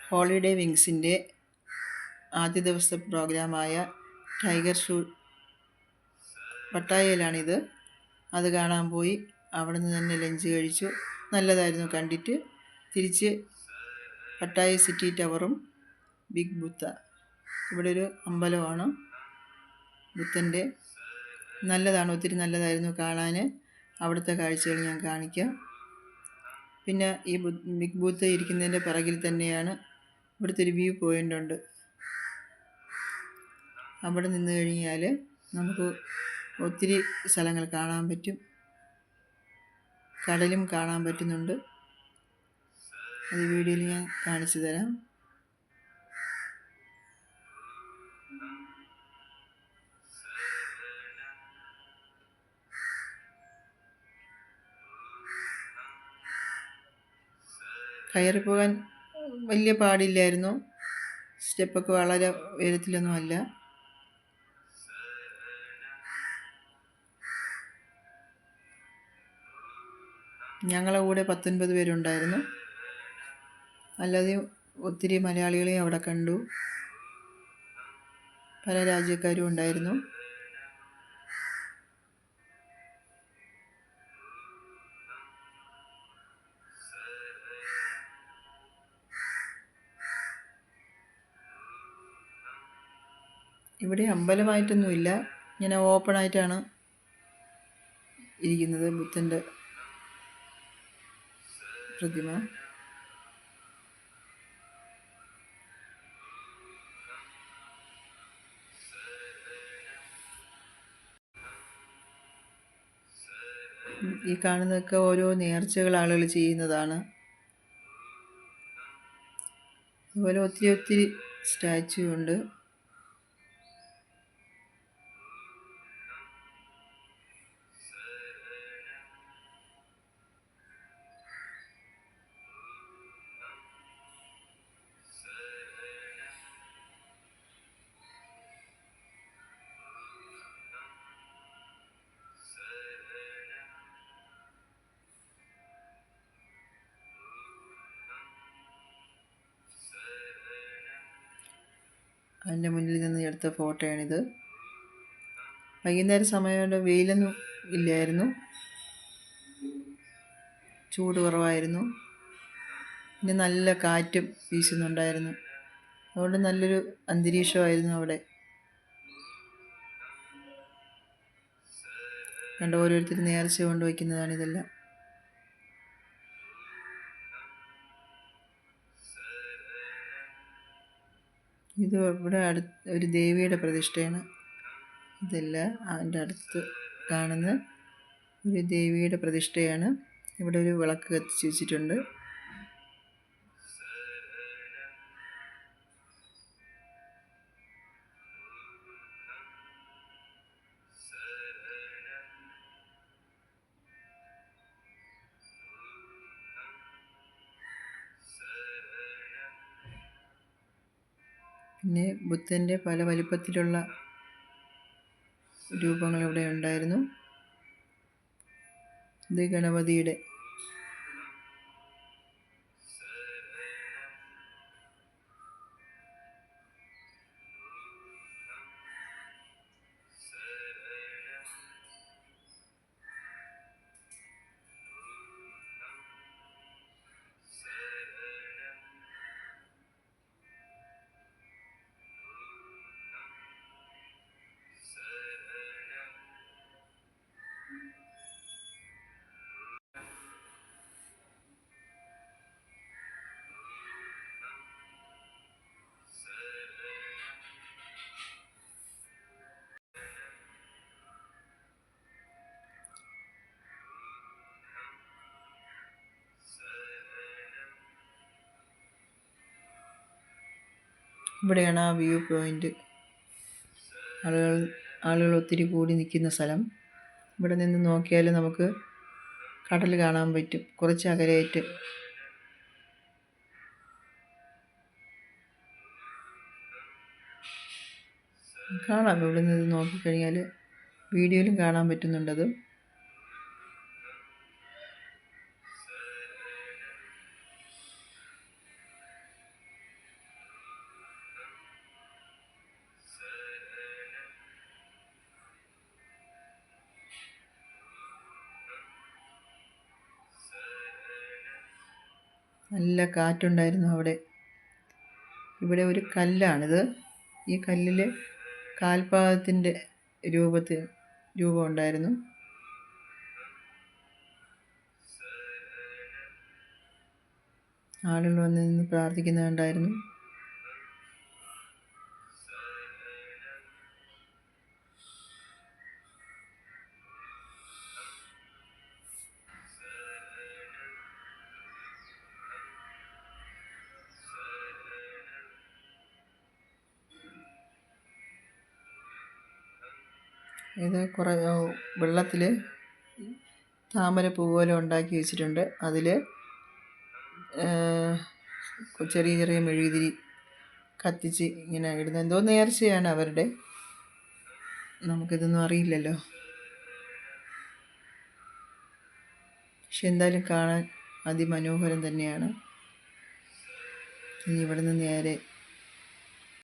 Holiday വിങ്സിൻ്റെ ആദ്യ ദിവസത്തെ പ്രോഗ്രാമായ tiger shoot പട്ടായയിലാണിത്. അത് കാണാൻ പോയി. അവിടെ നിന്ന് തന്നെ ലഞ്ച് കഴിച്ചു. നല്ലതായിരുന്നു കണ്ടിട്ട്. തിരിച്ച് പട്ടായ സിറ്റി ടവറും ബിഗ് ബുദ്ധ, ഇവിടെ ഒരു അമ്പലമാണ് ബുദ്ധൻ്റെ. നല്ലതാണ്, ഒത്തിരി നല്ലതായിരുന്നു കാണാൻ. അവിടുത്തെ കാഴ്ചകൾ ഞാൻ കാണിക്കാം. പിന്നെ ഈ ബിഗ് ബുദ്ധ ഇരിക്കുന്നതിൻ്റെ പിറകിൽ തന്നെയാണ് ഇവിടുത്തെ ഒരു വ്യൂ പോയിൻ്റ് ഉണ്ട്. അവിടെ നിന്ന് കഴിഞ്ഞാൽ നമുക്ക് ഒത്തിരി സ്ഥലങ്ങൾ കാണാൻ പറ്റും. കടലും കാണാൻ പറ്റുന്നുണ്ട്. അത് വീഡിയോയിൽ ഞാൻ കാണിച്ചു തരാം. കയറിപ്പോകാൻ വലിയ പാടില്ലായിരുന്നു. സ്റ്റെപ്പൊക്കെ വളരെ ഉയരത്തിലൊന്നുമല്ല. ഞങ്ങളെ കൂടെ 19 പേരുണ്ടായിരുന്നു. അല്ലാതെ ഒത്തിരി മലയാളികളെയും അവിടെ കണ്ടു. പല രാജ്യക്കാരും ഉണ്ടായിരുന്നു. ഇവിടെ അമ്പലമായിട്ടൊന്നുമില്ല, ഇങ്ങനെ ഓപ്പണായിട്ടാണ് ഇരിക്കുന്നത് ബുദ്ധൻ്റെ പ്രതിമ. ഈ കാണുന്നതൊക്കെ ഓരോ നേർച്ചകൾ ആളുകൾ ചെയ്യുന്നതാണ്. അതുപോലെ ഒത്തിരി ഒത്തിരി സ്റ്റാച്ചു ഉണ്ട്. അതിൻ്റെ മുന്നിൽ നിന്ന് എടുത്ത ഫോട്ടോയാണിത്. വൈകുന്നേരം സമയമുണ്ട്, വെയിലൊന്നും ഇല്ലായിരുന്നു, ചൂട് കുറവായിരുന്നു. പിന്നെ നല്ല കാറ്റും വീശുന്നുണ്ടായിരുന്നു. അതുകൊണ്ട് നല്ലൊരു അന്തരീക്ഷമായിരുന്നു അവിടെ. കണ്ട ഓരോരുത്തർ നേർച്ച കൊണ്ടുവയ്ക്കുന്നതാണ് ഇതെല്ലാം. ഇത് ഇവിടെ ഒരു ദേവിയുടെ പ്രതിഷ്ഠയാണ്. ഇതല്ല, അതിൻ്റെ അടുത്ത് കാണുന്ന ഒരു ദേവിയുടെ പ്രതിഷ്ഠയാണ്. ഇവിടെ ഒരു വിളക്ക് കത്തിച്ച് വെച്ചിട്ടുണ്ട്. പിന്നെ ബുദ്ധൻ്റെ പല വലിപ്പത്തിലുള്ള രൂപങ്ങൾ ഇവിടെ ഉണ്ടായിരുന്നു. ഇത് ഗണപതിയുടെ. ഇവിടെയാണ് ആ വ്യൂ പോയിൻ്റ്. ആളുകൾ ഒത്തിരി കൂടി നിൽക്കുന്ന സ്ഥലം. ഇവിടെ നിന്ന് നോക്കിയാൽ നമുക്ക് കടൽ കാണാൻ പറ്റും. കുറച്ച് അകലെയായിട്ട് കാണാം. ഇവിടെ നിന്ന് നോക്കിക്കഴിഞ്ഞാൽ വീഡിയോയിലും കാണാൻ പറ്റുന്നുണ്ടത്. നല്ല കാറ്റുണ്ടായിരുന്നു അവിടെ. ഇവിടെ ഒരു കല്ലാണിത്. ഈ കല്ലിൽ കാൽപാദത്തിൻ്റെ രൂപം ഉണ്ടായിരുന്നു. ആളുകൾ വന്ന് നിന്ന് പ്രാർത്ഥിക്കുന്നുണ്ടായിരുന്നു. ഇത് കുറേ വെള്ളത്തിൽ താമരപ്പൂ പോലെ ഉണ്ടാക്കി വെച്ചിട്ടുണ്ട്. അതിൽ ചെറിയ ചെറിയ മെഴുകുതിരി കത്തിച്ച് ഇങ്ങനെ ഇടുന്ന എന്തോ നേർച്ചയാണ് അവരുടെ. നമുക്കിതൊന്നും അറിയില്ലല്ലോ. പക്ഷെ എന്തായാലും കാണാൻ അതിമനോഹരം തന്നെയാണ്. ഇനി ഇവിടെ നിന്ന് നേരെ